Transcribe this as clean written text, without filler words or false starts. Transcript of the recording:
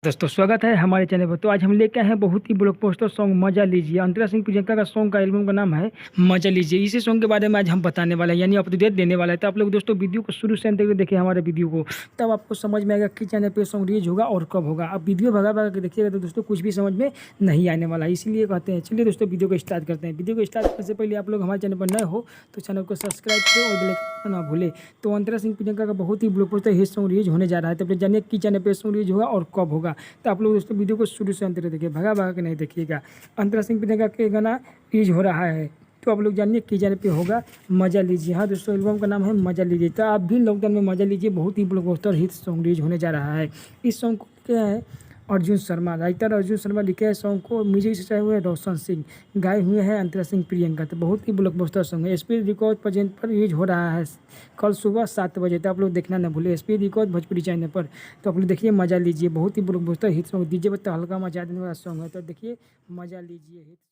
दोस्तों स्वागत है हमारे चैनल पर। तो आज हम लेके आए हैं बहुत ही ब्लॉकबस्टर सॉन्ग मजा लीजिए। अंतरा सिंह प्रियंका का सॉन्ग का एल्बम का नाम है मजा लीजिए। इसी सॉन्ग के बारे में आज हम बताने वाले हैं, यानी अपडेट देने वाला है। तो आप लोग दोस्तों वीडियो को शुरू से अंत तक देखें हमारे वीडियो को, तब आपको समझ में आएगा कि चैनल पर सॉन्ग रिलीज होगा और कब होगा। अब वीडियो भगा भगा के देखिएगा तो दोस्तों कुछ भी समझ में नहीं आने वाला है, इसीलिए कहते हैं। चलिए दोस्तों वीडियो को स्टार्ट करते हैं। वीडियो को स्टार्ट करने से पहले आप लोग हमारे चैनल पर नए हो तो चैनल को सब्सक्राइब करें और बेल आइकन ना भूलें। तो अंतरा सिंह प्रियंका का बहुत ही ब्लॉकबस्टर हिट सॉन्ग रिलीज होने जा रहा है। तो फिर जानिए कि चैनल पर सॉन्ग रिलीज होगा और कब होगा। तो आप लोग दोस्तों वीडियो को शुरू से अंत तक देखिए, भगा भगा के नहीं देखिएगा। अंतरा सिंह प्रियंका के गाना रिलीज हो रहा है, तो आप लोग जानिए कि चैनल पे होगा मजा लीजिए। हाँ दोस्तों, एल्बम का नाम है मजा लीजिए। तो आप भी लॉकडाउन में मजा लीजिए, बहुत ही ब्लॉकबस्टर हिट सॉन्ग रिलीज होने जा रहा है। इस सॉन्ग को क्या है अर्जुन शर्मा, राइटर अर्जुन शर्मा लिखे हैं सॉन्ग को। म्यूजिक से चाहे हुए रोशन सिंह, गाए हुए हैं अंतरा सिंह प्रियंका। तो बहुत ही ब्लॉकबस्टर सॉन्ग है। एसपी रिकॉर्ड प्रेजेंट पर यूज हो रहा है कल सुबह 7 बजे। तो आप लोग देखना ना भूले, एसपी रिकॉर्ड भोजपुरी चैनल पर। तो आप लोग देखिए मजा लीजिए, बहुत ही ब्लॉकबस्टर हिट सॉन्ग, डीजे पर तो हल्का मचा देने वाला सॉन्ग है। तो देखिए मजा लीजिए हिट।